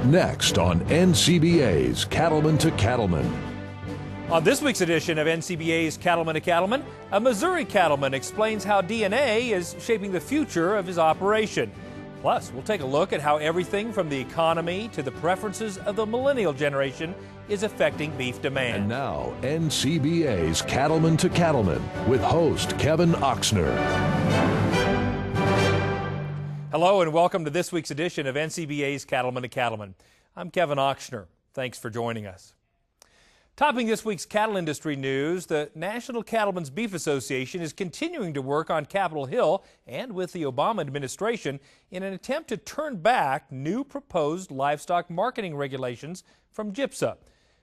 Next on NCBA's Cattleman to Cattleman. On this week's edition of NCBA's Cattleman to Cattleman, a Missouri cattleman explains how DNA is shaping the future of his operation. Plus, we'll take a look at how everything from the economy to the preferences of the millennial generation is affecting beef demand. And now, NCBA's Cattleman to Cattleman with host Kevin Oxner. Hello and welcome to this week's edition of NCBA's Cattleman to Cattleman. I'm Kevin Oxner. Thanks for joining us. Topping this week's cattle industry news, the National Cattlemen's Beef Association is continuing to work on Capitol Hill and with the Obama administration in an attempt to turn back new proposed livestock marketing regulations from GIPSA.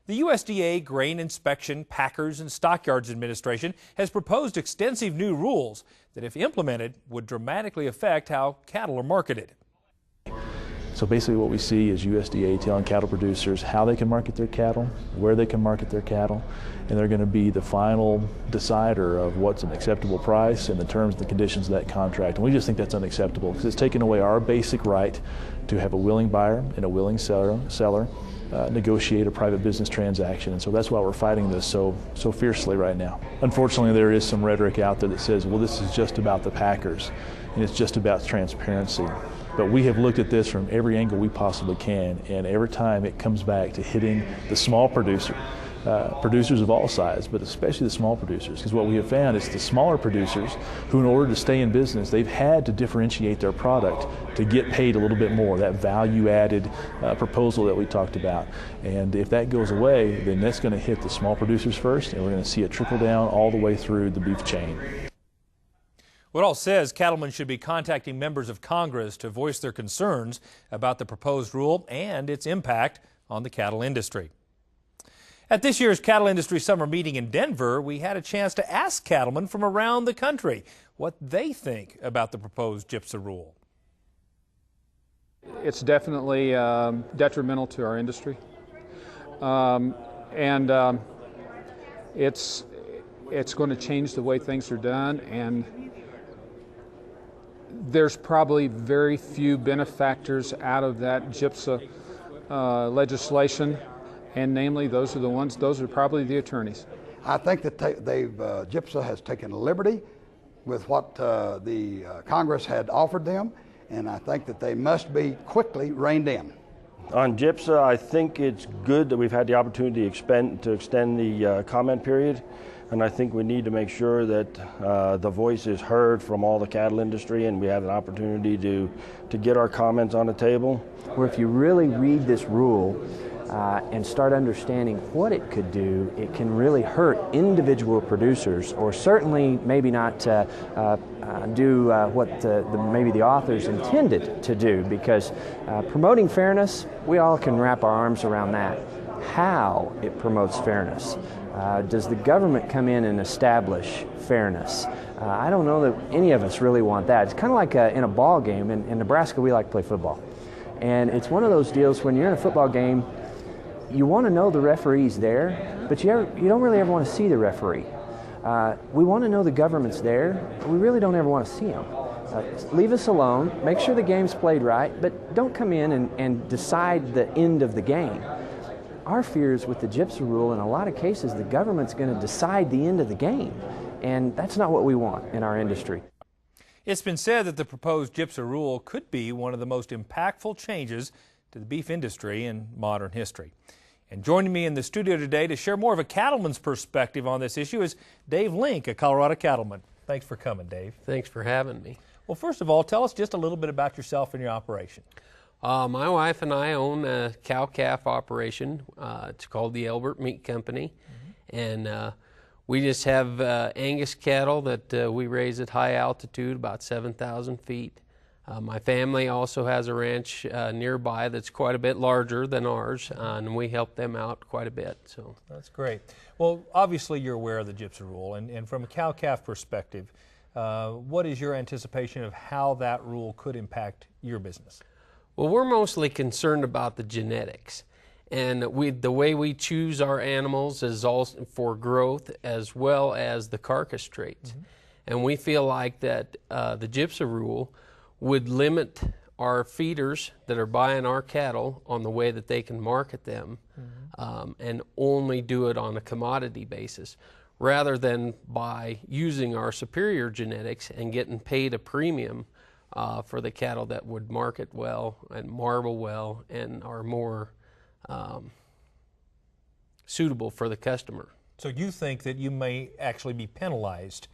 The USDA Grain Inspection, Packers, and Stockyards Administration has proposed extensive new rules that, if implemented, would dramatically affect how cattle are marketed. So basically what we see is USDA telling cattle producers how they can market their cattle, where they can market their cattle, and they're going to be the final decider of what's an acceptable price and the terms and the conditions of that contract. And we just think that's unacceptable because it's taken away our basic right to have a willing buyer and a willing seller negotiate a private business transaction. And so that's why we're fighting this so fiercely right now. Unfortunately, there is some rhetoric out there that says, well, this is just about the packers and it's just about transparency. But we have looked at this from every angle we possibly can, and every time it comes back to hitting the small producer, producers of all sizes, but especially the small producers, because what we have found is the smaller producers who, in order to stay in business, they've had to differentiate their product to get paid a little bit more, that value-added proposal that we talked about. And if that goes away, then that's going to hit the small producers first, and we're going to see it trickle down all the way through the beef chain. Woodall says cattlemen should be contacting members of Congress to voice their concerns about the proposed rule and its impact on the cattle industry. At this year's Cattle Industry Summer Meeting in Denver, we had a chance to ask cattlemen from around the country what they think about the proposed GIPSA rule. It's definitely detrimental to our industry, it's going to change the way things are done, and there's probably very few benefactors out of that GIPSA legislation, and namely those are probably the attorneys. I think that GIPSA has taken liberty with what the Congress had offered them, and I think that they must be quickly reined in. On GIPSA, I think it's good that we've had the opportunity to extend the comment period. And I think we need to make sure that the voice is heard from all the cattle industry, and we have an opportunity to get our comments on the table. Where if you really read this rule and start understanding what it could do, it can really hurt individual producers, or certainly maybe not do what maybe the authors intended to do, because promoting fairness, we all can wrap our arms around that. How it promotes fairness. Does the government come in and establish fairness? I don't know that any of us really want that. It's kind of like in a ball game. In Nebraska, we like to play football. And it's one of those deals when you're in a football game, you want to know the referee's there, but you don't really ever want to see the referee. We want to know the government's there, but we really don't ever want to see them. Leave us alone, make sure the game's played right, but don't come in and decide the end of the game. Our fear is with the GIPSA rule, in a lot of cases, the government's going to decide the end of the game, and that's not what we want in our industry. It's been said that the proposed GIPSA rule could be one of the most impactful changes to the beef industry in modern history. And joining me in the studio today to share more of a cattleman's perspective on this issue is Dave Link, a Colorado cattleman. Thanks for coming, Dave. Thanks for having me. Well, first of all, tell us just a little bit about yourself and your operation. My wife and I own a cow-calf operation. It's called the Elbert Meat Company. And we just have Angus cattle that we raise at high altitude, about 7,000 feet. My family also has a ranch nearby that's quite a bit larger than ours, and we help them out quite a bit. So that's great. Well, obviously you're aware of the GIPSA rule, and from a cow-calf perspective, what is your anticipation of how that rule could impact your business? Well, we're mostly concerned about the genetics, and the way we choose our animals is also for growth as well as the carcass traits. And we feel like that the GIPSA rule would limit our feeders that are buying our cattle on the way that they can market them, and only do it on a commodity basis, rather than by using our superior genetics and getting paid a premium for the cattle that would market well and marble well and are more suitable for the customer. So you think that you may actually be penalized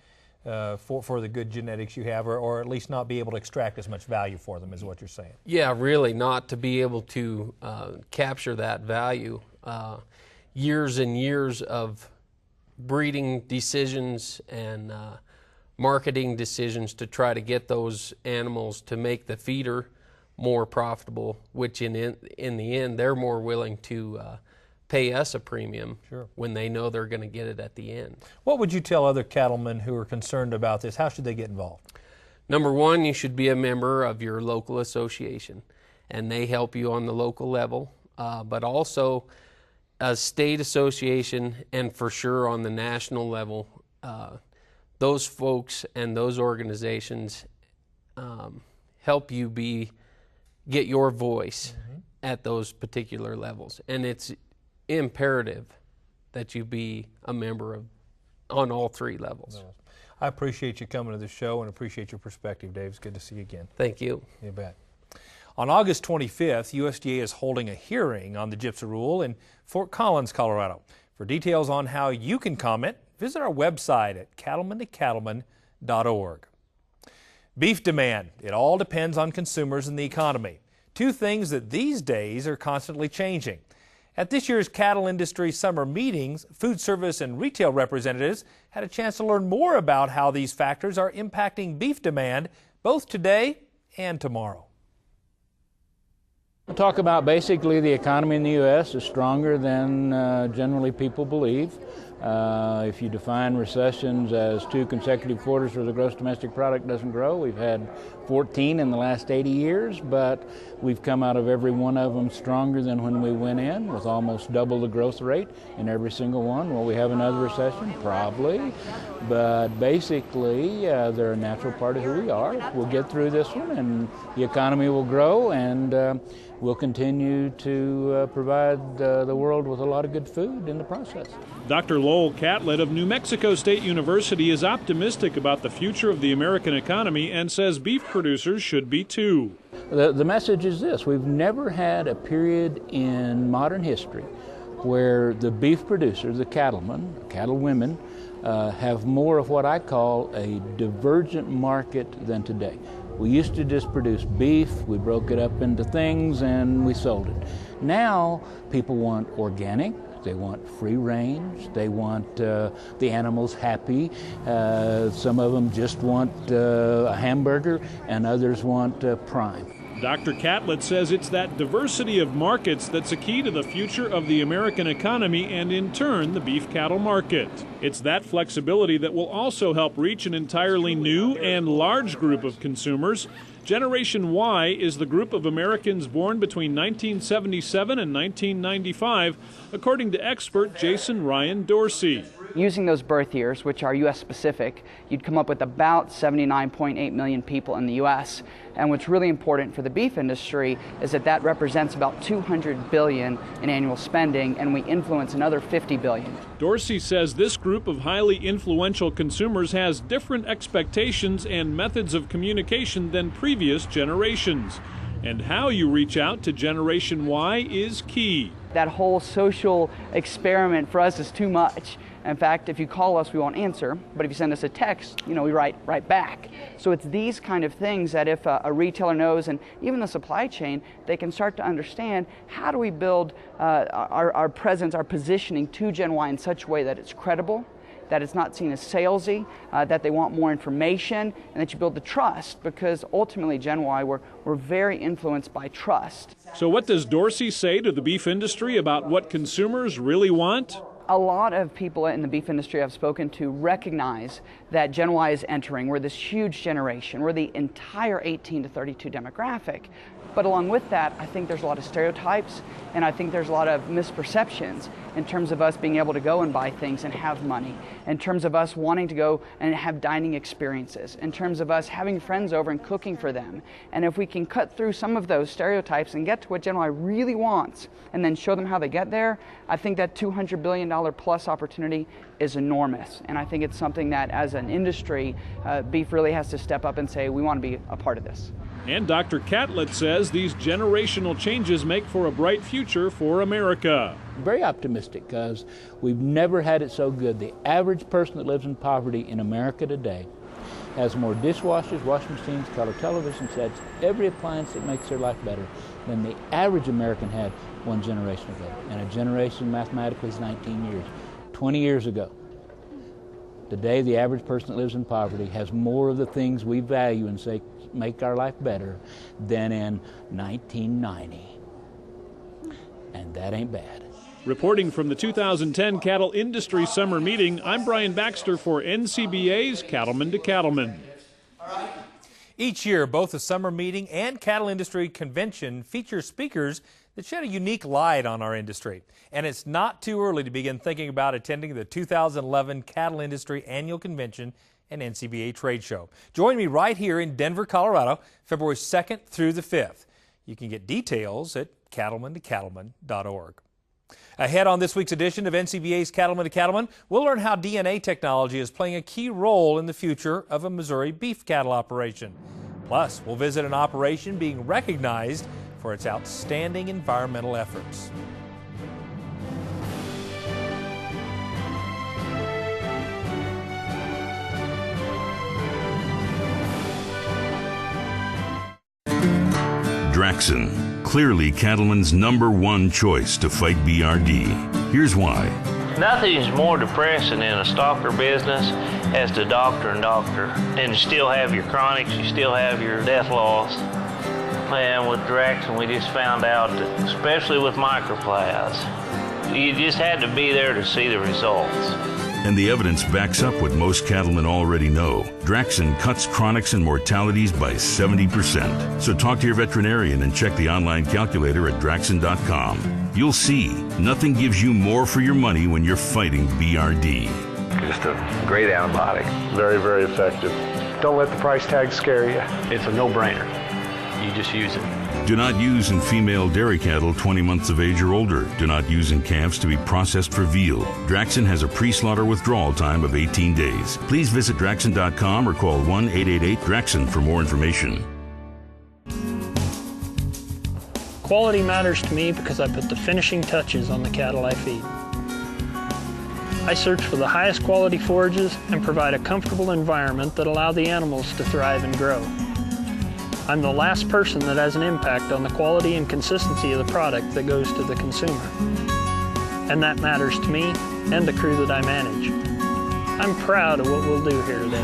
for the good genetics you have, or at least not be able to extract as much value for them, is what you're saying? Yeah, really, not to be able to capture that value. Years and years of breeding decisions and marketing decisions to try to get those animals to make the feeder more profitable, which in the end they're more willing to pay us a premium when they know they're going to get it at the end. What would you tell other cattlemen who are concerned about this? How should they get involved? Number one, you should be a member of your local association, and they help you on the local level, but also a state association, and for sure on the national level. Those folks and those organizations help you get your voice at those particular levels, and it's imperative that you be a member on all three levels. I appreciate you coming to the show and appreciate your perspective, Dave. It's good to see you again. Thank you. You bet. On August 25th, USDA is holding a hearing on the GIPSA rule in Fort Collins, Colorado. For details on how you can comment, visit our website at cattlemantocattleman.org. Beef demand. It all depends on consumers and the economy. Two things that these days are constantly changing. At this year's cattle industry summer meetings, food service and retail representatives had a chance to learn more about how these factors are impacting beef demand both today and tomorrow. We'll talk about basically the economy in the U.S. is stronger than generally people believe. If you define recessions as 2 consecutive quarters where the gross domestic product doesn't grow, we've had 14 in the last 80 years, but we've come out of every one of them stronger than when we went in, with almost double the growth rate in every single one. Will we have another recession? Probably. But basically, they're a natural part of who we are. We'll get through this one, and the economy will grow, and we'll continue to provide the world with a lot of good food in the process. Dr. Lowell Catlett of New Mexico State University is optimistic about the future of the American economy and says beef producers should be too. The message is this: we've never had a period in modern history where the beef producers, the cattlemen, cattle women, have more of what I call a divergent market than today. We used to just produce beef, we broke it up into things, and we sold it. Now people want organic, they want free range, they want the animals happy. Some of them just want a hamburger, and others want prime. Dr. Catlett says it's that diversity of markets that's a key to the future of the American economy and, in turn, the beef cattle market. It's that flexibility that will also help reach an entirely new and large group of consumers. Generation Y is the group of Americans born between 1977 and 1995, according to expert Jason Ryan Dorsey. Using those birth years, which are U.S. specific, you'd come up with about 79.8 million people in the U.S. And what's really important for the beef industry is that that represents about $200 billion in annual spending, and we influence another $50 billion. Dorsey says this group of highly influential consumers has different expectations and methods of communication than previous generations. And how you reach out to Generation Y is key. That whole social experiment for us is too much. In fact, if you call us, we won't answer, but if you send us a text, we write back. So it's these kind of things that if a retailer knows, and even the supply chain, they can start to understand how do we build our presence, our positioning to Gen Y in such a way that it's credible, that it's not seen as salesy, that they want more information, and that you build the trust, because ultimately Gen Y, we're very influenced by trust. So what does Dorsey say to the beef industry about what consumers really want? A lot of people in the beef industry I've spoken to recognize that Gen Y is entering. We're this huge generation. We're the entire 18 to 32 demographic. But along with that, I think there's a lot of stereotypes, and I think there's a lot of misperceptions in terms of us being able to go and buy things and have money, in terms of us wanting to go and have dining experiences, in terms of us having friends over and cooking for them. And if we can cut through some of those stereotypes and get to what Gen Y really wants and then show them how they get there, I think that $200 billion plus opportunity is enormous. And I think it's something that as an industry, beef really has to step up and say, we want to be a part of this. And Dr. Catlett says these generational changes make for a bright future for America. Very optimistic, because we've never had it so good. The average person that lives in poverty in America today has more dishwashers, washing machines, color television sets, every appliance that makes their life better than the average American had 1 generation ago. And a generation mathematically is 19 years. 20 years ago, today the average person that lives in poverty has more of the things we value and say make our life better than in 1990. And that ain't bad. Reporting from the 2010 Cattle Industry Summer Meeting, I'm Brian Baxter for NCBA's Cattleman to Cattleman. Each year, both the Summer Meeting and Cattle Industry Convention feature speakers that shed a unique light on our industry. And it's not too early to begin thinking about attending the 2011 Cattle Industry Annual Convention and NCBA Trade Show. Join me right here in Denver, Colorado, February 2nd through the 5th. You can get details at cattlemantocattleman.org. Ahead on this week's edition of NCBA's Cattleman to Cattleman, we'll learn how DNA technology is playing a key role in the future of a Missouri beef cattle operation. Plus, we'll visit an operation being recognized for its outstanding environmental efforts. Draxxin, clearly cattlemen's #1 choice to fight BRD. Here's why. Nothing's more depressing in a stalker business as the doctor and doctor. And you still have your chronics, you still have your death loss. And with Draxxin, we just found out that, especially with microplasts, you just had to be there to see the results. And the evidence backs up what most cattlemen already know. Draxxin cuts chronics and mortalities by 70%. So talk to your veterinarian and check the online calculator at Draxxin.com. You'll see, nothing gives you more for your money when you're fighting BRD. Just a great antibiotic. Very, very effective. Don't let the price tag scare you. It's a no-brainer. You just use it. Do not use in female dairy cattle 20 months of age or older. Do not use in calves to be processed for veal. Draxxin has a pre-slaughter withdrawal time of 18 days. Please visit Draxxin.com or call 1-888-DRAXXIN for more information. Quality matters to me because I put the finishing touches on the cattle I feed. I search for the highest quality forages and provide a comfortable environment that allow the animals to thrive and grow. I'm the last person that has an impact on the quality and consistency of the product that goes to the consumer. And that matters to me and the crew that I manage. I'm proud of what we'll do here today.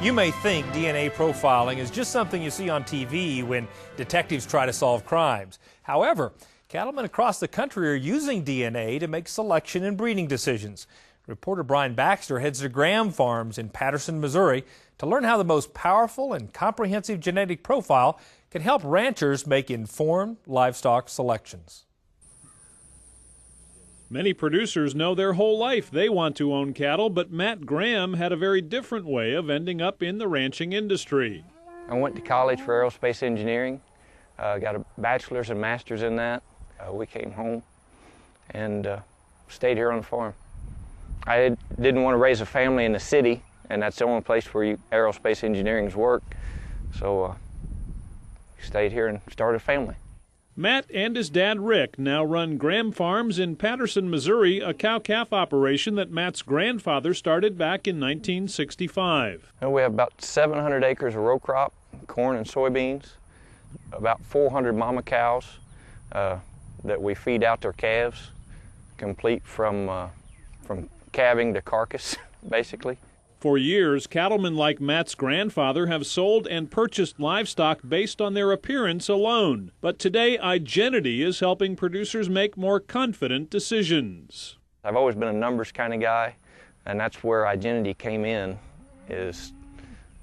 You may think DNA profiling is just something you see on TV when detectives try to solve crimes. However, cattlemen across the country are using DNA to make selection and breeding decisions. Reporter Brian Baxter heads to Graham Farms in Patterson, Missouri, to learn how the most powerful and comprehensive genetic profile can help ranchers make informed livestock selections. Many producers know their whole life they want to own cattle, but Matt Graham had a very different way of ending up in the ranching industry. I went to college for aerospace engineering, got a bachelor's and master's in that. We came home and stayed here on the farm. I didn't want to raise a family in the city, and that's the only place where aerospace engineering's work. So stayed here and started a family. Matt and his dad Rick now run Graham Farms in Patterson, Missouri, a cow-calf operation that Matt's grandfather started back in 1965. And we have about 700 acres of row crop, corn and soybeans, about 400 mama cows that we feed out their calves, complete from calving to carcass, basically. For years, cattlemen like Matt's grandfather have sold and purchased livestock based on their appearance alone. But today, Identity is helping producers make more confident decisions. I've always been a numbers kind of guy, and that's where Identity came in. Is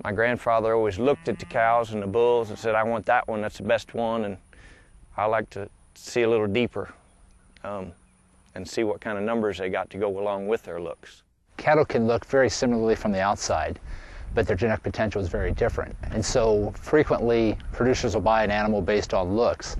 my grandfather always looked at the cows and the bulls and said, I want that one, that's the best one, and I like to see a little deeper and see what kind of numbers they got to go along with their looks. Cattle can look very similarly from the outside, but their genetic potential is very different. And so frequently producers will buy an animal based on looks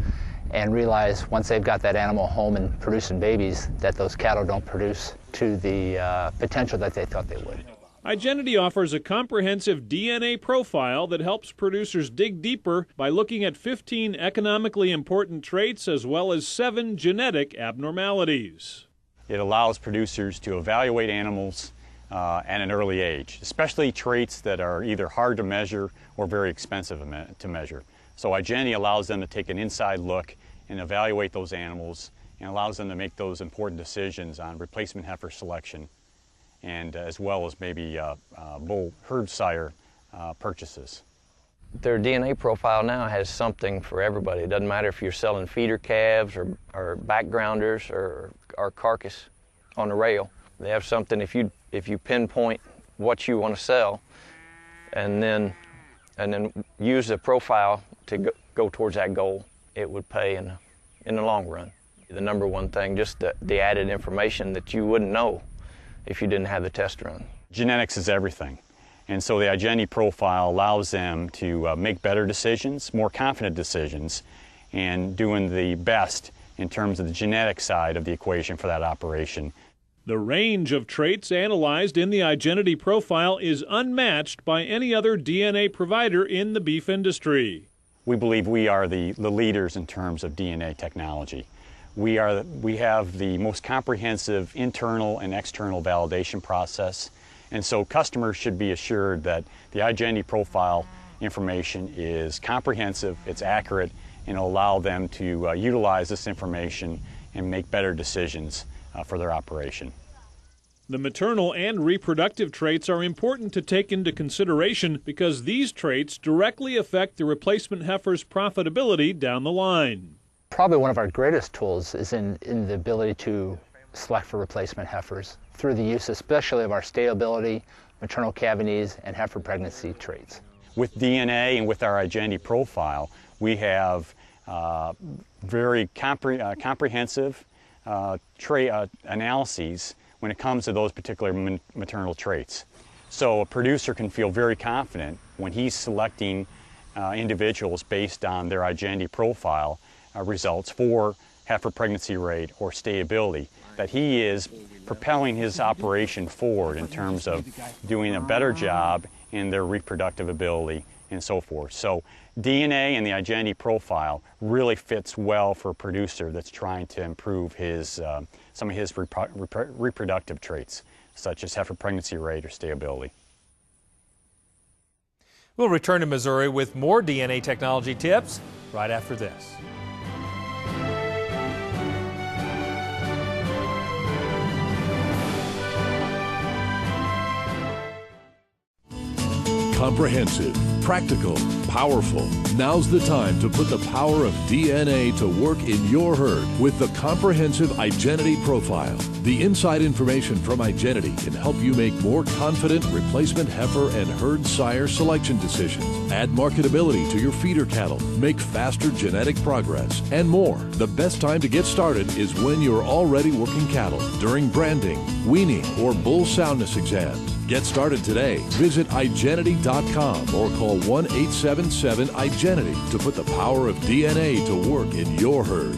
and realize once they've got that animal home and producing babies that those cattle don't produce to the potential that they thought they would. Identity offers a comprehensive DNA profile that helps producers dig deeper by looking at 15 economically important traits as well as 7 genetic abnormalities. It allows producers to evaluate animals at an early age, especially traits that are either hard to measure or very expensive to measure. So Identity allows them to take an inside look and evaluate those animals and allows them to make those important decisions on replacement heifer selection and as well as maybe bull herd sire purchases. Their DNA profile now has something for everybody. It doesn't matter if you're selling feeder calves or backgrounders or carcass on the rail. They have something if you pinpoint what you want to sell and then use the profile to go towards that goal, it would pay in the long run. The number one thing, just the added information that you wouldn't know if you didn't have the test run. Genetics is everything. And so the Identity profile allows them to make better decisions, more confident decisions, and doing the best in terms of the genetic side of the equation for that operation. The range of traits analyzed in the Identity profile is unmatched by any other DNA provider in the beef industry. We believe we are the leaders in terms of DNA technology. We have the most comprehensive internal and external validation process, and so customers should be assured that the Identity profile information is comprehensive, it's accurate, and will allow them to utilize this information and make better decisions for their operation. The maternal and reproductive traits are important to take into consideration because these traits directly affect the replacement heifer's profitability down the line. Probably one of our greatest tools is in the ability to select for replacement heifers through the use especially of our stayability, maternal cavities, and heifer pregnancy traits. With DNA and with our Identity profile, we have very comprehensive trait analyses when it comes to those particular maternal traits. So a producer can feel very confident when he's selecting individuals based on their Identity profile results for heifer pregnancy rate or stayability, that he is propelling his operation forward in terms of doing a better job in their reproductive ability and so forth. So DNA and the Identity profile really fits well for a producer that's trying to improve his, some of his reproductive traits, such as heifer pregnancy rate or stayability. We'll return to Missouri with more DNA technology tips right after this. Comprehensive, practical, powerful. Now's the time to put the power of DNA to work in your herd with the comprehensive Identity profile. The inside information from Identity can help you make more confident replacement heifer and herd sire selection decisions, add marketability to your feeder cattle, make faster genetic progress, and more. The best time to get started is when you're already working cattle during branding, weaning, or bull soundness exams. Get started today. Visit Identity.com or call 1-877-IDENTITY to put the power of DNA to work in your herd.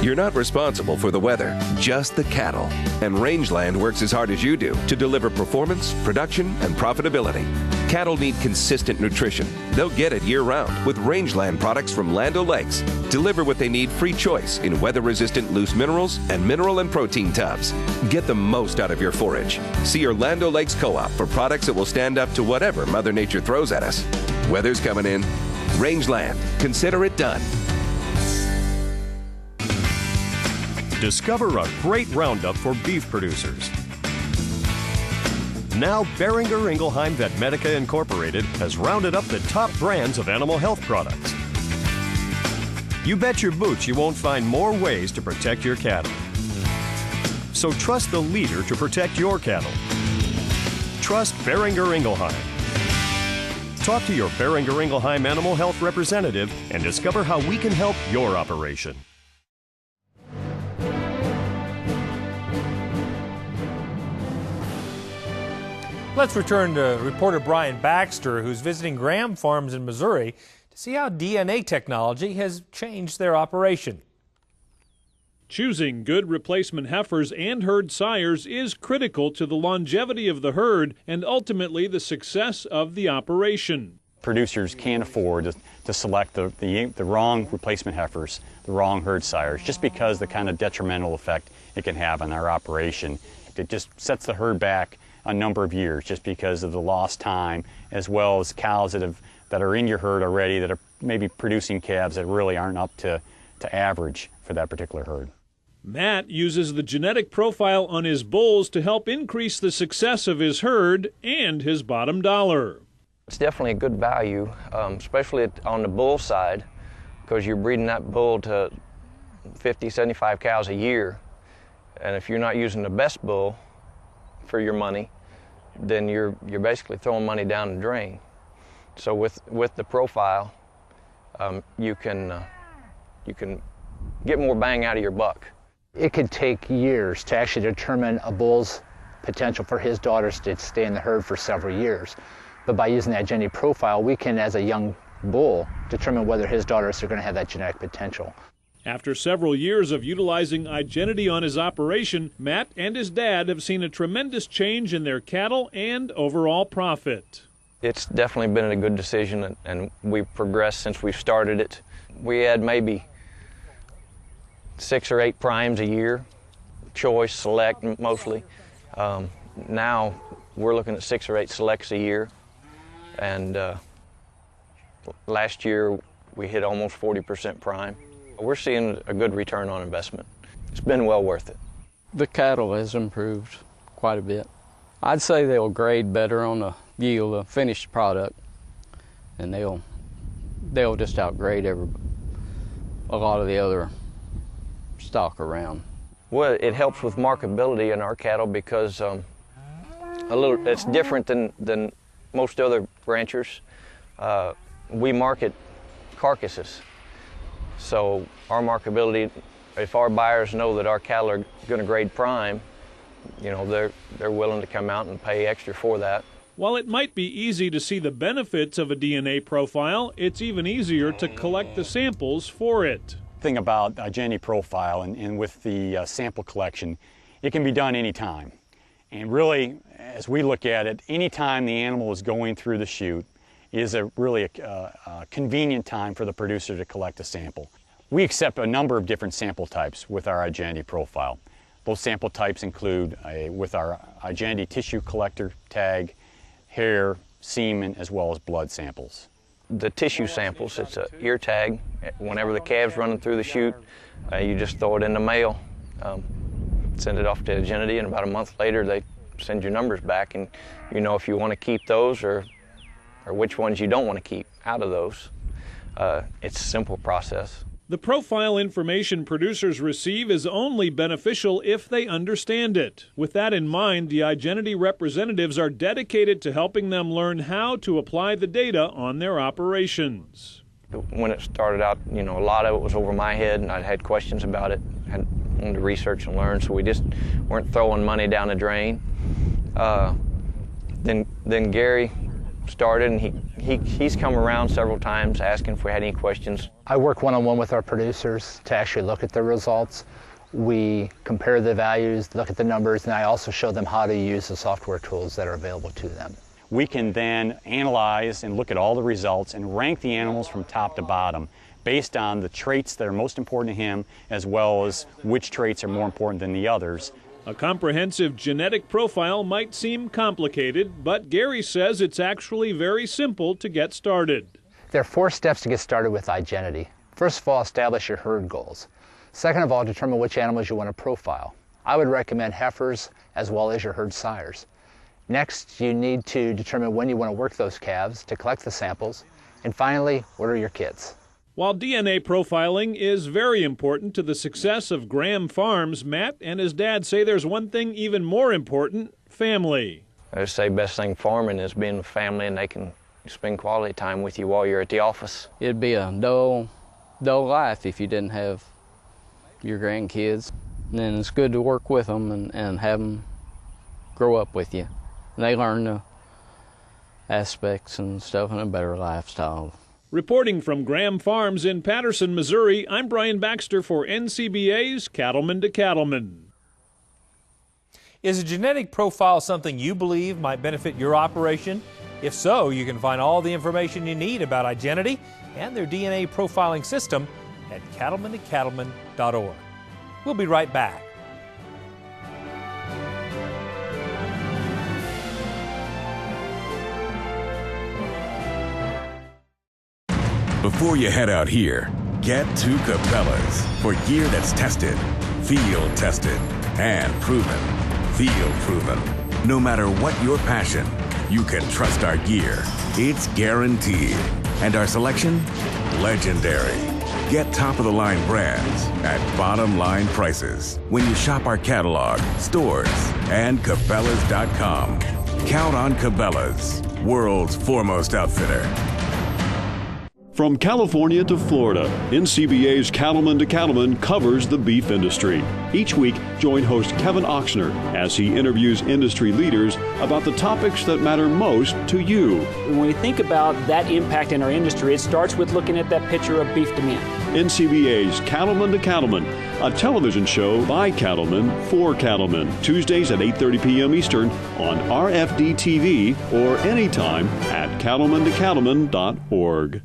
You're not responsible for the weather, just the cattle. And Rangeland works as hard as you do to deliver performance, production, and profitability. Cattle need consistent nutrition. They'll get it year-round with Rangeland products from Land O'Lakes. Deliver what they need free choice in weather-resistant loose minerals and mineral and protein tubs. Get the most out of your forage. See your Land O'Lakes Co-op for products that will stand up to whatever Mother Nature throws at us. Weather's coming in. Rangeland. Consider it done. Discover a great roundup for beef producers. Now, Boehringer Ingelheim Vetmedica Incorporated has rounded up the top brands of animal health products. You bet your boots you won't find more ways to protect your cattle. So trust the leader to protect your cattle. Trust Boehringer Ingelheim. Talk to your Boehringer Ingelheim animal health representative and discover how we can help your operation. Let's return to reporter Brian Baxter, who's visiting Graham Farms in Missouri to see how DNA technology has changed their operation. Choosing good replacement heifers and herd sires is critical to the longevity of the herd and ultimately the success of the operation. Producers can't afford to select the wrong replacement heifers, the wrong herd sires, just because the kind of detrimental effect it can have on our operation. It just sets the herd back a number of years just because of the lost time, as well as cows that are in your herd already that are maybe producing calves that really aren't up to average for that particular herd. Matt uses the genetic profile on his bulls to help increase the success of his herd and his bottom dollar. It's definitely a good value, especially on the bull side, because you're breeding that bull to 50, 75 cows a year. And if you're not using the best bull for your money, then you're basically throwing money down the drain. So with the profile, you can get more bang out of your buck. It could take years to actually determine a bull's potential for his daughters to stay in the herd for several years. But by using that genetic profile, we can, as a young bull, determine whether his daughters are going to have that genetic potential. After several years of utilizing iGenity on his operation, Matt and his dad have seen a tremendous change in their cattle and overall profit. It's definitely been a good decision, and we've progressed since we've started it. We had maybe 6 or 8 primes a year, choice, select mostly. Now we're looking at 6 or 8 selects a year, and last year we hit almost 40% prime. We're seeing a good return on investment. It's been well worth it. The cattle has improved quite a bit. I'd say they'll grade better on the yield, the finished product, and they'll just outgrade a lot of the other stock around. Well, it helps with marketability in our cattle because it's different than most other ranchers. We market carcasses. So our marketability, if our buyers know that our cattle are going to grade prime, you know, they're willing to come out and pay extra for that. While it might be easy to see the benefits of a DNA profile, it's even easier to collect the samples for it. The thing about iGenity profile and with the sample collection, it can be done anytime. And really, as we look at it, anytime the animal is going through the chute is really a convenient time for the producer to collect a sample. We accept a number of different sample types with our iGenity profile. Those sample types include, with our iGenity tissue collector tag, hair, semen, as well as blood samples. The tissue samples, it's an ear tag. Whenever the calf's running through the chute, you just throw it in the mail, send it off to iGenity, and about a month later they send your numbers back, and you know if you want to keep those or which ones you don't want to keep out of those. It's a simple process. The profile information producers receive is only beneficial if they understand it. With that in mind, the iGenity representatives are dedicated to helping them learn how to apply the data on their operations. When it started out, you know, a lot of it was over my head, and I had questions about it. I wanted to research and learn, so we just weren't throwing money down the drain. Then Gary started, and he's come around several times asking if we had any questions. I work one-on-one with our producers to actually look at the results. We compare the values, look at the numbers, and I also show them how to use the software tools that are available to them. We can then analyze and look at all the results and rank the animals from top to bottom based on the traits that are most important to him, as well as which traits are more important than the others. A comprehensive genetic profile might seem complicated, but Gary says it's actually very simple to get started. There are 4 steps to get started with iGenity. First of all, establish your herd goals. Second of all, determine which animals you want to profile. I would recommend heifers as well as your herd sires. Next, you need to determine when you want to work those calves to collect the samples. And finally, order your kits. While DNA profiling is very important to the success of Graham Farms, Matt and his dad say there's one thing even more important: family. I just say best thing farming is being with family, and they can spend quality time with you while you're at the office. It'd be a dull life if you didn't have your grandkids. And then it's good to work with them and have them grow up with you. And they learn the aspects and stuff in a better lifestyle. Reporting from Graham Farms in Patterson, Missouri, I'm Brian Baxter for NCBA's Cattleman to Cattleman. Is a genetic profile something you believe might benefit your operation? If so, you can find all the information you need about Igenity and their DNA profiling system at cattlemantocattleman.org. We'll be right back. Before you head out here, get to Cabela's for gear that's tested, field tested, and proven. Field proven. No matter what your passion, you can trust our gear. It's guaranteed. And our selection? Legendary. Get top-of-the-line brands at bottom-line prices when you shop our catalog, stores, and Cabela's.com. Count on Cabela's, world's foremost outfitter. From California to Florida, NCBA's Cattleman to Cattleman covers the beef industry. Each week, join host Kevin Oxner as he interviews industry leaders about the topics that matter most to you. When we think about that impact in our industry, it starts with looking at that picture of beef demand. NCBA's Cattleman to Cattleman, a television show by cattlemen for cattlemen, Tuesdays at 8:30 p.m. Eastern on RFD TV or anytime at cattlemantocattleman.org.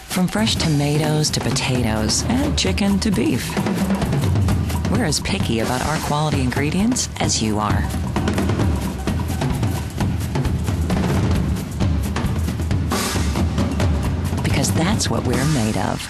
From fresh tomatoes to potatoes and chicken to beef, we're as picky about our quality ingredients as you are. Because that's what we're made of.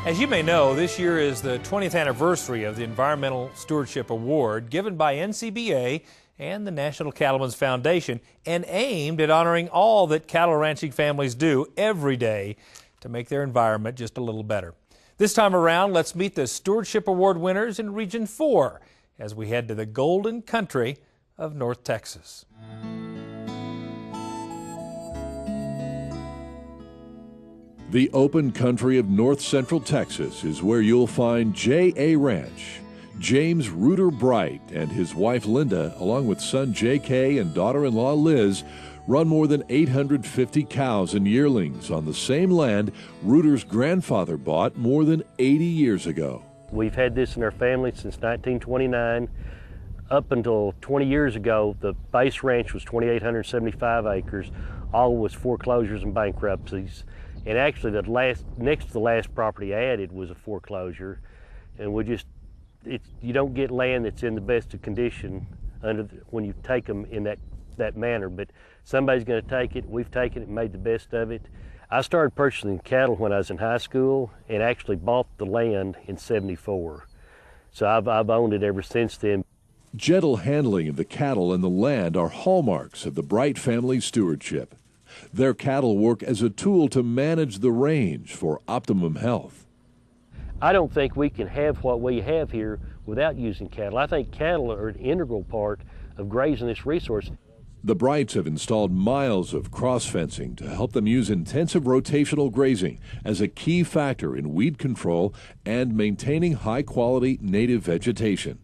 As you may know, this year is the 20th anniversary of the Environmental Stewardship Award given by NCBA and the National Cattlemen's Foundation, and aimed at honoring all that cattle ranching families do every day to make their environment just a little better. This time around, let's meet the Stewardship Award winners in Region 4 as we head to the Golden Country of North Texas. The open country of north central Texas is where you'll find J.A. Ranch. James Reuter Bright and his wife Linda, along with son J.K. and daughter-in-law Liz, run more than 850 cows and yearlings on the same land Reuter's grandfather bought more than 80 years ago. We've had this in our family since 1929. Up until 20 years ago, the base ranch was 2,875 acres. All was foreclosures and bankruptcies. And actually, next to the last property added was a foreclosure, and you don't get land that's in the best of condition when you take them in that manner. But somebody's going to take it. We've taken it and made the best of it. I started purchasing cattle when I was in high school, and actually bought the land in '74. So I've owned it ever since then. Gentle handling of the cattle and the land are hallmarks of the Bright family stewardship. Their cattle work as a tool to manage the range for optimum health. I don't think we can have what we have here without using cattle. I think cattle are an integral part of grazing this resource. The Brights have installed miles of cross fencing to help them use intensive rotational grazing as a key factor in weed control and maintaining high-quality native vegetation.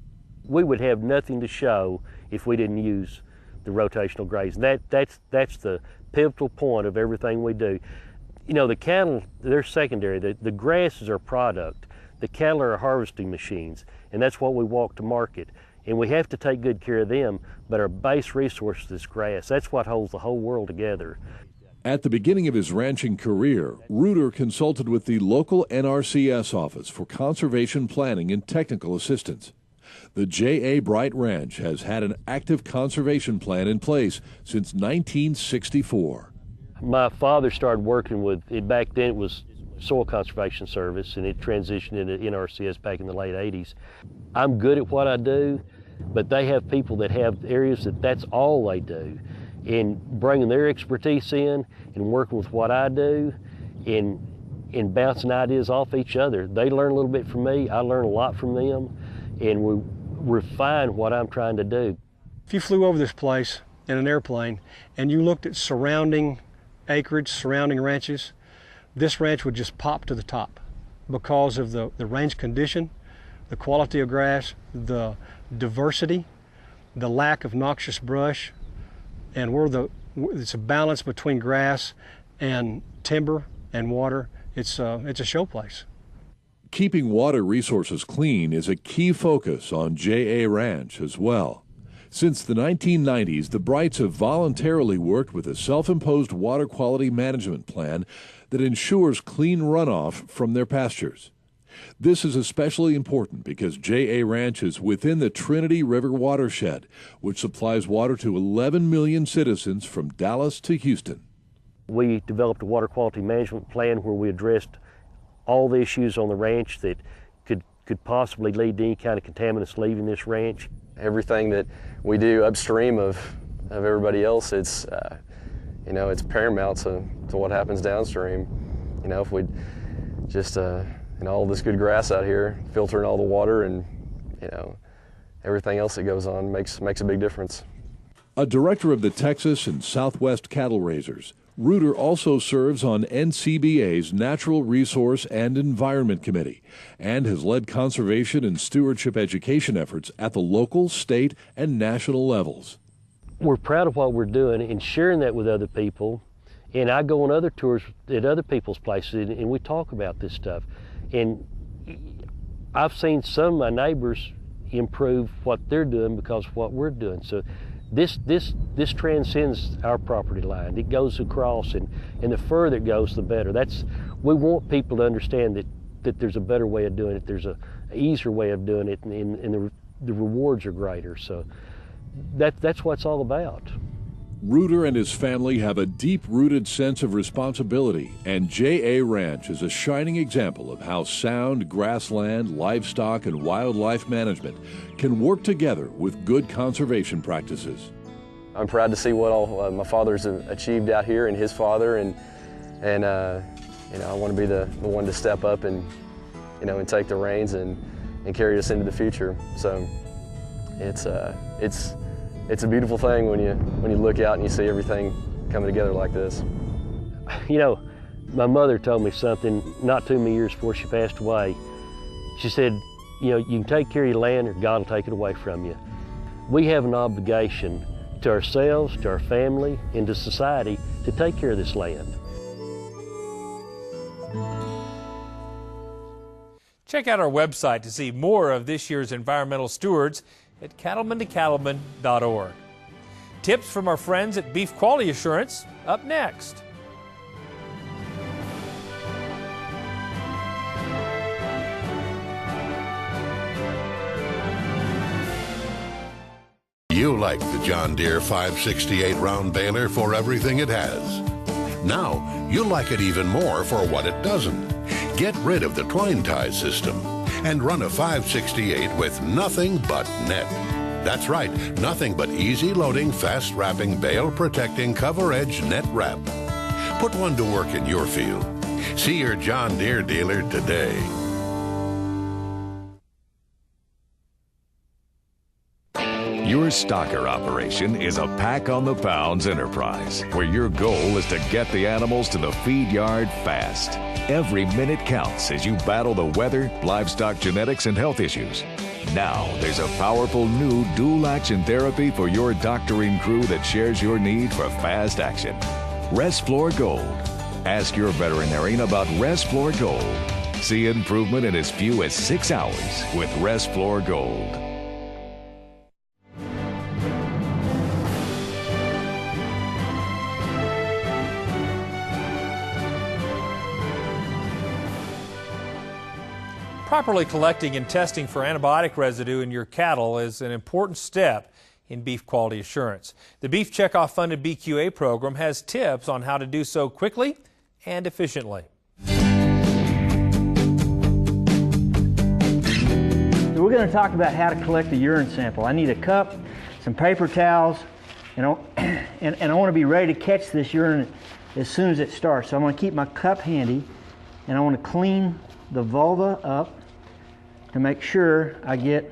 We would have nothing to show if we didn't use the rotational grazing. That's the pivotal point of everything we do. You know, the cattle, they're secondary. The grass is our product. The cattle are our harvesting machines, and that's what we walk to market. And we have to take good care of them, but our base resource is grass. That's what holds the whole world together. At the beginning of his ranching career, Reuter consulted with the local NRCS office for conservation planning and technical assistance. The J.A. Bright Ranch has had an active conservation plan in place since 1964. My father started working with it back then. It was Soil Conservation Service, and it transitioned into NRCS back in the late 80s. I'm good at what I do, but they have people that have areas that's all they do. And bringing their expertise in and working with what I do and bouncing ideas off each other. They learn a little bit from me, I learn a lot from them, and we refine what I'm trying to do. If you flew over this place in an airplane and you looked at surrounding acreage, surrounding ranches, this ranch would just pop to the top because of the range condition, the quality of grass, the diversity, the lack of noxious brush, and it's a balance between grass and timber and water. It's a show place. Keeping water resources clean is a key focus on J.A. Ranch as well. Since the 1990s, the Brights have voluntarily worked with a self-imposed water quality management plan that ensures clean runoff from their pastures. This is especially important because J.A. Ranch is within the Trinity River watershed, which supplies water to 11 million citizens from Dallas to Houston. We developed a water quality management plan where we addressed all the issues on the ranch that could possibly lead to any kind of contaminants leaving this ranch. Everything that we do upstream of everybody else, it's it's paramount to what happens downstream. If we just all this good grass out here, filtering all the water, and everything else that goes on makes a big difference. A director of the Texas and Southwest Cattle Raisers, Reuter also serves on NCBA's Natural Resource and Environment Committee and has led conservation and stewardship education efforts at the local, state, and national levels. We're proud of what we're doing and sharing that with other people. And I go on other tours at other people's places and we talk about this stuff. And I've seen some of my neighbors improve what they're doing because of what we're doing. So this transcends our property line. It goes across, and the further it goes, the better. We want people to understand that there's a better way of doing it. There's an easier way of doing it, and the rewards are greater. So that's what it's all about. Reuter and his family have a deep-rooted sense of responsibility, and J.A. Ranch is a shining example of how sound grassland, livestock, and wildlife management can work together with good conservation practices. I'm proud to see what all my father's achieved out here, and his father, and I want to be the one to step up and take the reins and carry us into the future. So it's a beautiful thing when you look out and you see everything coming together like this. My mother told me something not too many years before she passed away. She said, you can take care of your land or God will take it away from you. We have an obligation to ourselves, to our family, and to society to take care of this land. Check out our website to see more of this year's environmental stewards at cattlemantocattleman.org. Tips from our friends at Beef Quality Assurance up next. You like the John Deere 568 round baler for everything it has. Now, you like it even more for what it doesn't. Get rid of the twine tie system and run a 568 with nothing but net. That's right, nothing but easy loading, fast wrapping, bale protecting, cover edge net wrap. Put one to work in your field. See your John Deere dealer today. Your stocker operation is a pack-on-the-pounds enterprise where your goal is to get the animals to the feed yard fast. Every minute counts as you battle the weather, livestock genetics, and health issues. Now there's a powerful new dual-action therapy for your doctoring crew that shares your need for fast action. Resflor Gold. Ask your veterinarian about Resflor Gold. See improvement in as few as 6 hours with Resflor Gold. Properly collecting and testing for antibiotic residue in your cattle is an important step in beef quality assurance. The Beef Checkoff funded BQA program has tips on how to do so quickly and efficiently. We're going to talk about how to collect a urine sample. I need a cup, some paper towels, and I want to be ready to catch this urine as soon as it starts. So I'm going to keep my cup handy, and I want to clean the vulva up to make sure I get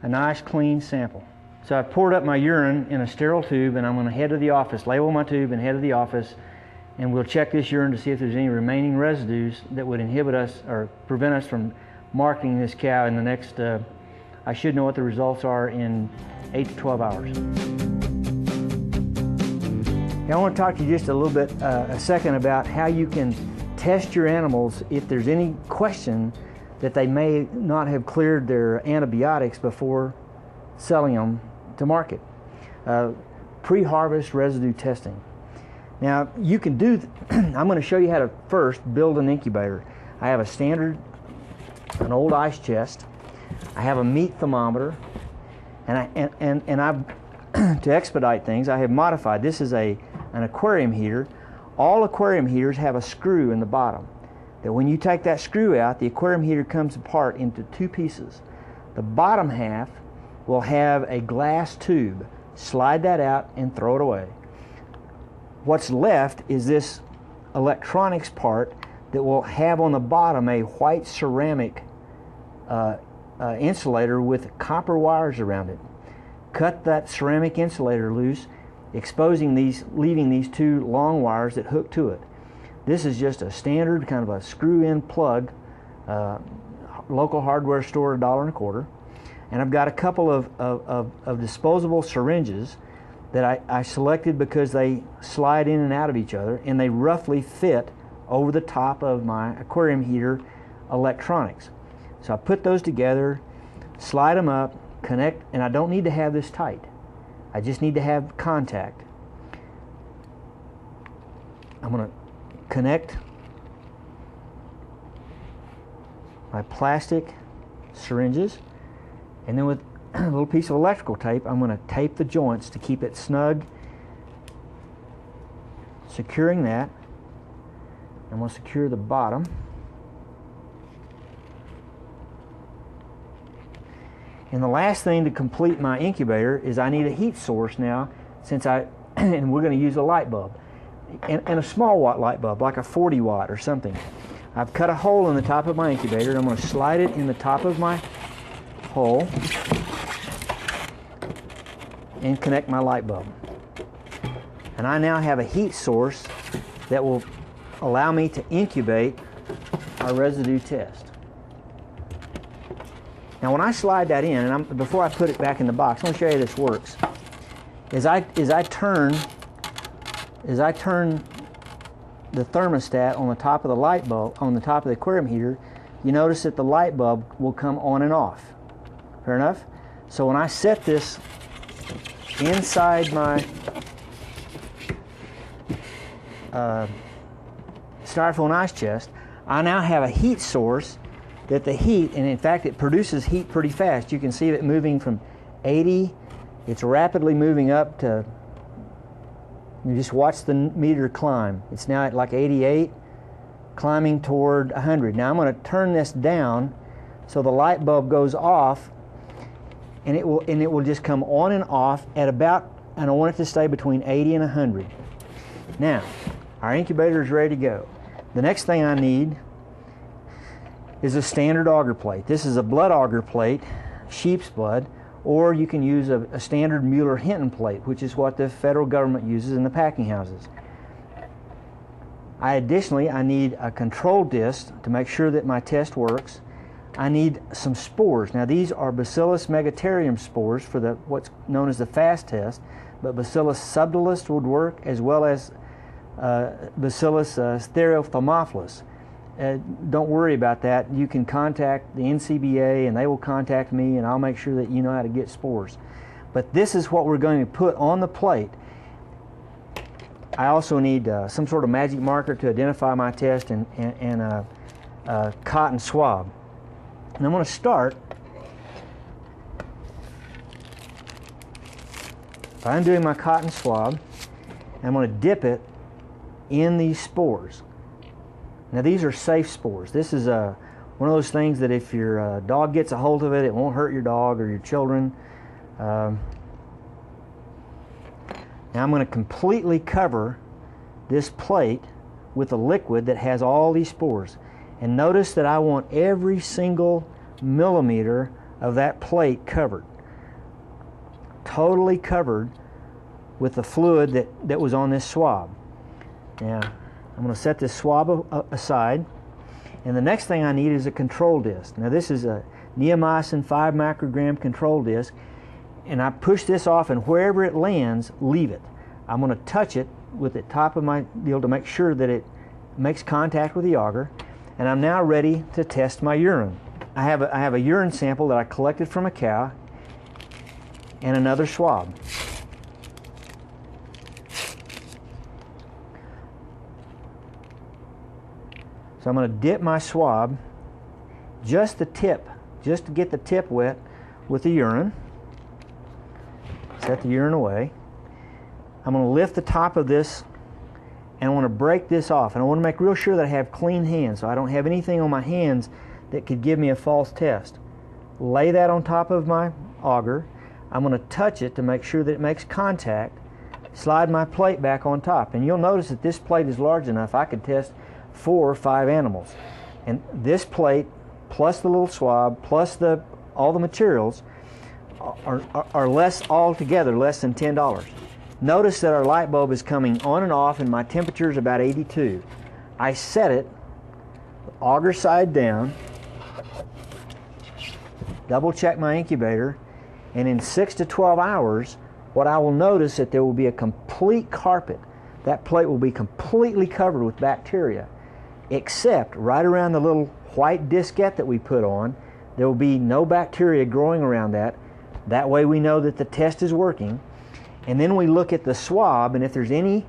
a nice clean sample. So I poured up my urine in a sterile tube, and I'm going to head to the office, label my tube and head to the office, and we'll check this urine to see if there's any remaining residues that would inhibit us or prevent us from marketing this cow in the next, I should know what the results are in 8 to 12 hours. I want to talk to you just a little bit, a second about how you can test your animals if there's any question that they may not have cleared their antibiotics before selling them to market. Pre-harvest residue testing. Now you can do, I'm going to show you how to first build an incubator. I have a standard, an old ice chest. I have a meat thermometer, and I've to expedite things, I have modified. This is an aquarium heater. All aquarium heaters have a screw in the bottom. That when you take that screw out, the aquarium heater comes apart into two pieces. The bottom half will have a glass tube. Slide that out and throw it away. What's left is this electronics part that will have on the bottom a white ceramic insulator with copper wires around it. Cut that ceramic insulator loose, exposing these, leaving these two long wires that hook to it. This is just a standard kind of a screw-in plug, local hardware store, $1.25. And I've got a couple of disposable syringes that I selected because they slide in and out of each other, and they roughly fit over the top of my aquarium heater electronics. So I put those together, slide them up, connect, and I don't need to have this tight. I just need to have contact. I'm going to connect my plastic syringes, and then with a little piece of electrical tape, I'm going to tape the joints to keep it snug, securing that. I'm going to secure the bottom. And the last thing to complete my incubator is I need a heat source now, since and we're going to use a light bulb. And a small watt light bulb, like a 40 watt or something. I've cut a hole in the top of my incubator, and I'm going to slide it in the top of my hole and connect my light bulb. And I now have a heat source that will allow me to incubate our residue test. Now when I slide that in, and before I put it back in the box, I want to show you how this works. As I turn the thermostat on the top of the light bulb, on the top of the aquarium heater, you notice that the light bulb will come on and off. Fair enough? So when I set this inside my styrofoam ice chest, I now have a heat source that the heat, and in fact it produces heat pretty fast. You can see it moving from 80, it's rapidly moving up to, you just watch the meter climb. It's now at like 88, climbing toward 100. Now I'm going to turn this down so the light bulb goes off, and it will just come on and off at about, and I want it to stay between 80 and 100. Now, our incubator is ready to go. The next thing I need is a standard auger plate. This is a blood auger plate, sheep's blood, or you can use a standard Mueller-Hinton plate, which is what the federal government uses in the packing houses. Additionally, I need a control disc to make sure that my test works. I need some spores. Now these are Bacillus megaterium spores for what's known as the fast test, but Bacillus subtilis would work, as well as Bacillus stereothermophilus. Don't worry about that. You can contact the NCBA and they will contact me, and I'll make sure that you know how to get spores. But this is what we're going to put on the plate. I also need some sort of magic marker to identify my test, and a cotton swab. And I'm going to start by undoing my cotton swab. I'm going to dip it in these spores. Now these are safe spores. This is one of those things that if your dog gets a hold of it, it won't hurt your dog or your children. Now I'm going to completely cover this plate with a liquid that has all these spores. And notice that I want every single millimeter of that plate covered. Totally covered with the fluid that was on this swab. Now, I'm going to set this swab aside, and the next thing I need is a control disc. Now this is a neomycin 5 microgram control disc, and I push this off, and wherever it lands, leave it. I'm going to touch it with the top of my deal to make sure that it makes contact with the auger, and I'm now ready to test my urine. I have a urine sample that I collected from a cow and another swab. So I'm going to dip my swab, just the tip, just to get the tip wet with the urine. Set the urine away. I'm going to lift the top of this and I want to break this off. And I want to make real sure that I have clean hands, so I don't have anything on my hands that could give me a false test. Lay that on top of my auger. I'm going to touch it to make sure that it makes contact. Slide my plate back on top. And you'll notice that this plate is large enough I could test 4 or 5 animals. And this plate, plus the little swab, plus all the materials, are less altogether, less than $10. Notice that our light bulb is coming on and off, and my temperature is about 82. I set it auger side down, double check my incubator, and in 6 to 12 hours, what I will notice that there will be a complete carpet. That plate will be completely covered with bacteria, except right around the little white diskette that we put on. There will be no bacteria growing around that. That way we know that the test is working. And then we look at the swab, and if there's any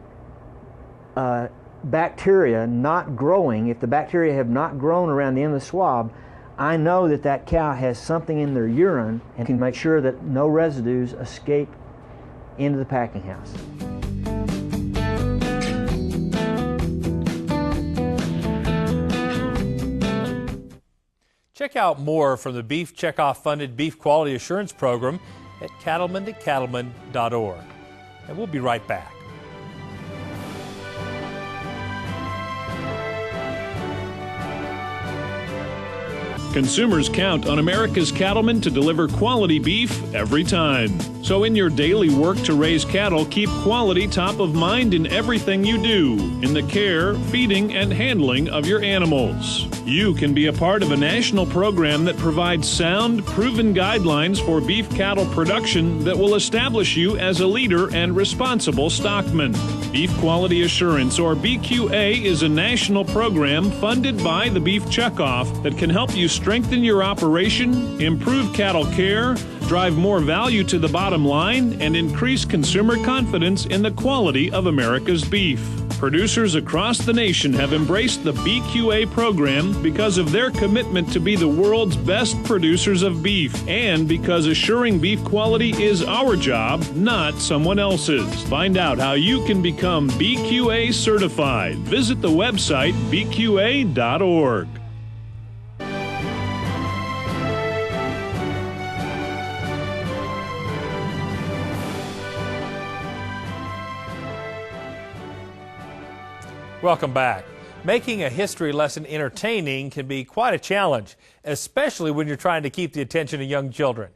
bacteria not growing, if the bacteria have not grown around the end of the swab, I know that that cow has something in their urine and can make sure that no residues escape into the packing house. Check out more from the Beef Checkoff funded Beef Quality Assurance Program at cattlemantocattleman.org. And we'll be right back. Consumers count on America's cattlemen to deliver quality beef every time. So in your daily work to raise cattle, keep quality top of mind in everything you do, in the care, feeding, and handling of your animals. You can be a part of a national program that provides sound, proven guidelines for beef cattle production that will establish you as a leader and responsible stockman. Beef Quality Assurance, or BQA, is a national program funded by the Beef Checkoff that can help you strengthen your operation, improve cattle care, drive more value to the bottom line, and increase consumer confidence in the quality of America's beef. Producers across the nation have embraced the BQA program because of their commitment to be the world's best producers of beef, and because assuring beef quality is our job, not someone else's. Find out how you can become BQA certified. Visit the website bqa.org. Welcome back. Making a history lesson entertaining can be quite a challenge, especially when you're trying to keep the attention of young children.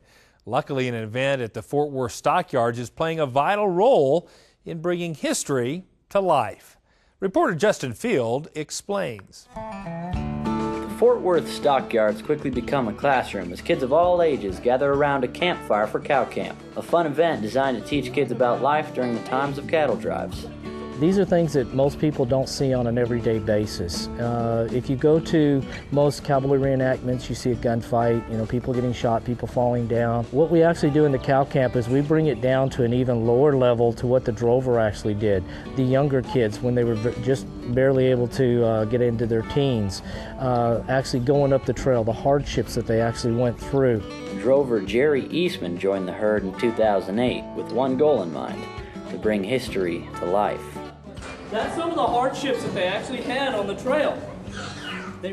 Luckily, an event at the Fort Worth Stockyards is playing a vital role in bringing history to life. Reporter Justin Field explains. The Fort Worth Stockyards quickly become a classroom as kids of all ages gather around a campfire for Cow Camp, a fun event designed to teach kids about life during the times of cattle drives. These are things that most people don't see on an everyday basis. If you go to most cowboy reenactments, you see a gunfight, you know, people getting shot, people falling down. What we actually do in the cow camp is we bring it down to an even lower level to what the drover actually did. The younger kids, when they were just barely able to get into their teens, actually going up the trail, the hardships that they actually went through. Drover Jerry Eastman joined the herd in 2008 with one goal in mind: to bring history to life. That's some of the hardships that they actually had on the trail.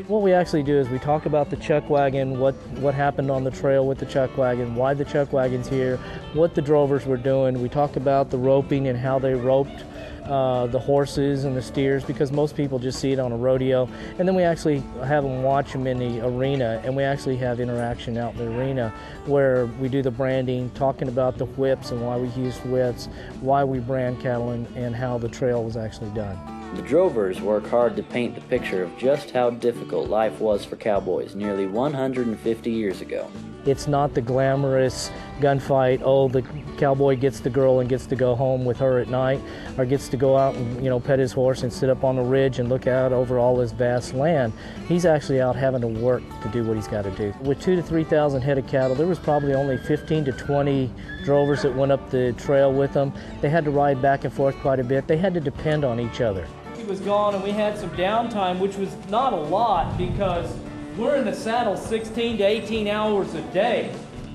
What we actually do is we talk about the chuck wagon, what happened on the trail with the chuck wagon, why the chuck wagon's here, what the drovers were doing. We talk about the roping and how they roped the horses and the steers, because most people just see it on a rodeo. And then we actually have them watch them in the arena, and we actually have interaction out in the arena where we do the branding, talking about the whips and why we use whips, why we brand cattle, and how the trail was actually done. The drovers work hard to paint the picture of just how difficult life was for cowboys nearly 150 years ago. It's not the glamorous gunfight, oh, the cowboy gets the girl and gets to go home with her at night, or gets to go out and, you know, pet his horse and sit up on the ridge and look out over all this vast land. He's actually out having to work to do what he's got to do. With 2,000 to 3,000 head of cattle, there was probably only 15 to 20 drovers that went up the trail with them. They had to ride back and forth quite a bit. They had to depend on each other. He was gone and we had some downtime, which was not a lot because we're in the saddle 16 to 18 hours a day.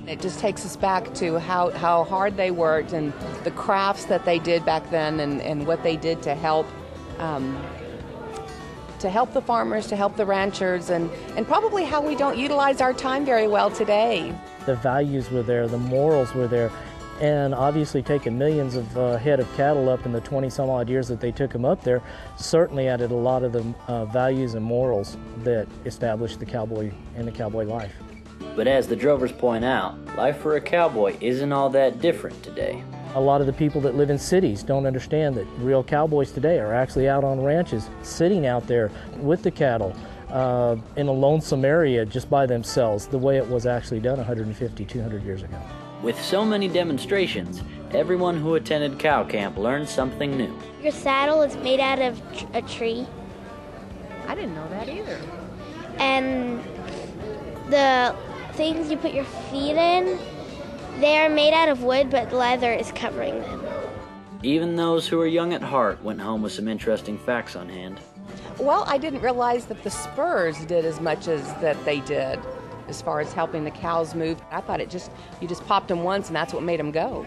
It just takes us back to how hard they worked and the crafts that they did back then, and what they did to help the farmers, to help the ranchers, and probably how we don't utilize our time very well today. The values were there, the morals were there, and obviously taking millions of head of cattle up in the 20 some odd years that they took them up there certainly added a lot of the values and morals that established the cowboy and the cowboy life. But as the drovers point out, life for a cowboy isn't all that different today. A lot of the people that live in cities don't understand that real cowboys today are actually out on ranches, sitting out there with the cattle in a lonesome area just by themselves, the way it was actually done 150, 200 years ago. With so many demonstrations, everyone who attended cow camp learned something new. Your saddle is made out of a tree. I didn't know that either. And the things you put your feet in, they are made out of wood, but leather is covering them. Even those who are young at heart went home with some interesting facts on hand. Well, I didn't realize that the spurs did as much as that they did as far as helping the cows move. I thought you just popped them once and that's what made them go.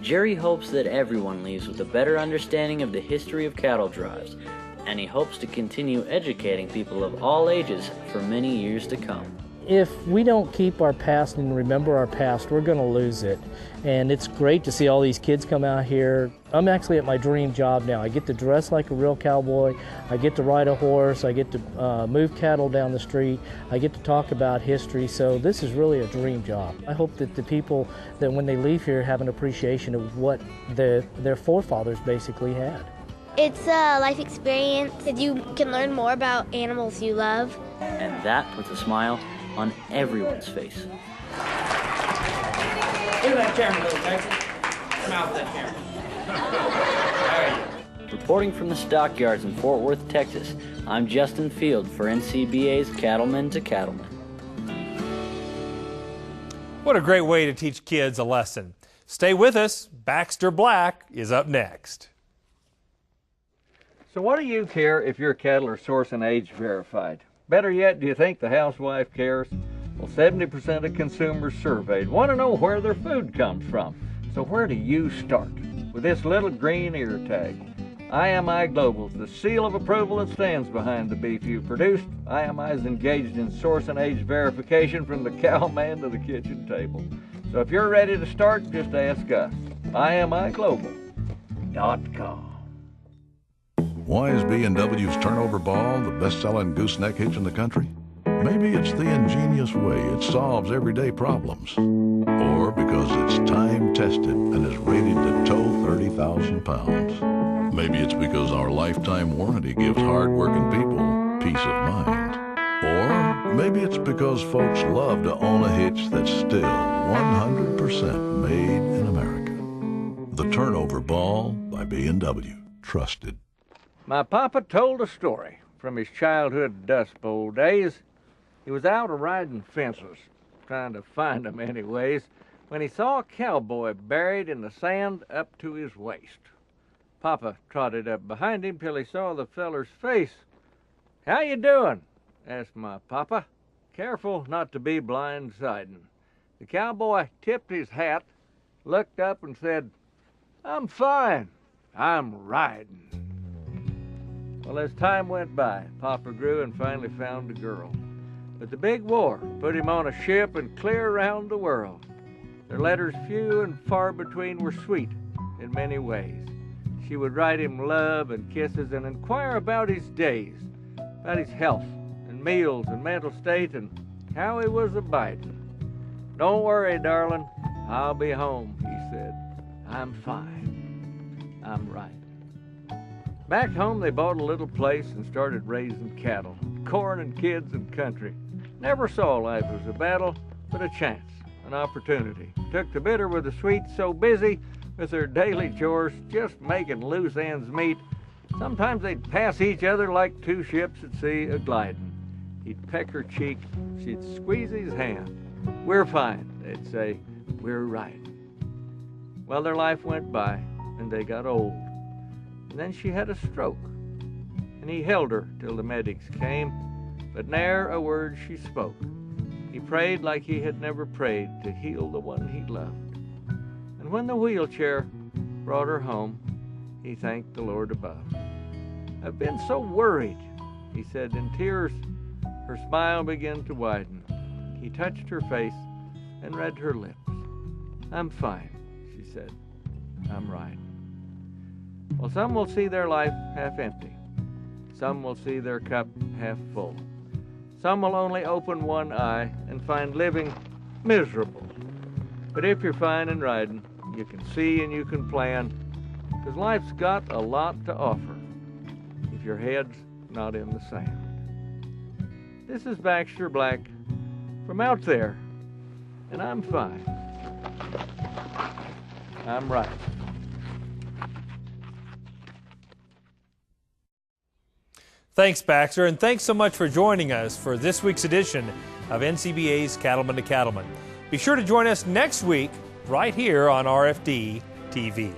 Jerry hopes that everyone leaves with a better understanding of the history of cattle drives, and he hopes to continue educating people of all ages for many years to come. If we don't keep our past and remember our past, we're going to lose it. And it's great to see all these kids come out here. I'm actually at my dream job now. I get to dress like a real cowboy. I get to ride a horse. I get to move cattle down the street. I get to talk about history. So this is really a dream job. I hope that the people that when they leave here have an appreciation of what their forefathers basically had. It's a life experience that you can learn more about animals you love. And that puts a smile on everyone's face. Look at that camera, little Texas. Come out with that camera. Reporting from the stockyards in Fort Worth, Texas, I'm Justin Field for NCBA's Cattleman to Cattleman. What a great way to teach kids a lesson. Stay with us. Baxter Black is up next. So what do you care if your cattle are source and age verified? Better yet, do you think the housewife cares? Well, 70% of consumers surveyed want to know where their food comes from. So where do you start? With this little green ear tag. IMI Global is the seal of approval that stands behind the beef you produced. IMI is engaged in source and age verification from the cowman to the kitchen table. So if you're ready to start, just ask us. IMIGlobal.com. Why is B&W's Turnover Ball the best-selling gooseneck hitch in the country? Maybe it's the ingenious way it solves everyday problems. Or because it's time-tested and is rated to tow 30,000 pounds. Maybe it's because our lifetime warranty gives hard-working people peace of mind. Or maybe it's because folks love to own a hitch that's still 100% made in America. The Turnover Ball by B&W. trusted. My papa told a story from his childhood Dust Bowl days. He was out a-riding fences, trying to find them anyways, when he saw a cowboy buried in the sand up to his waist. Papa trotted up behind him till he saw the feller's face. "How you doing?" asked my papa, careful not to be blindsiding. The cowboy tipped his hat, looked up and said, "I'm fine. I'm riding." Well, as time went by, Papa grew and finally found a girl. But the big war put him on a ship and clear around the world. Their letters, few and far between, were sweet in many ways. She would write him love and kisses and inquire about his days, about his health and meals and mental state and how he was abiding. "Don't worry, darling, I'll be home," he said. "I'm fine. I'm right." Back home, they bought a little place and started raising cattle, corn and kids and country. Never saw life as a battle, but a chance, an opportunity. Took the bitter with the sweet, so busy with their daily chores, just making loose ends meet. Sometimes they'd pass each other like two ships at sea a-gliding. He'd peck her cheek, she'd squeeze his hand. "We're fine," they'd say, "we're right." Well, their life went by, and they got old. And then she had a stroke, and he held her till the medics came, but ne'er a word she spoke. He prayed like he had never prayed to heal the one he loved. And when the wheelchair brought her home, he thanked the Lord above. "I've been so worried," he said in tears. Her smile began to widen. He touched her face and read her lips. "I'm fine," she said. "I'm right." Well, some will see their life half empty. Some will see their cup half full. Some will only open one eye and find living miserable. But if you're fine and riding, you can see and you can plan, because life's got a lot to offer if your head's not in the sand. This is Baxter Black from out there, and I'm fine. I'm right. Thanks, Baxter, and thanks so much for joining us for this week's edition of NCBA's Cattleman to Cattleman. Be sure to join us next week right here on RFD TV.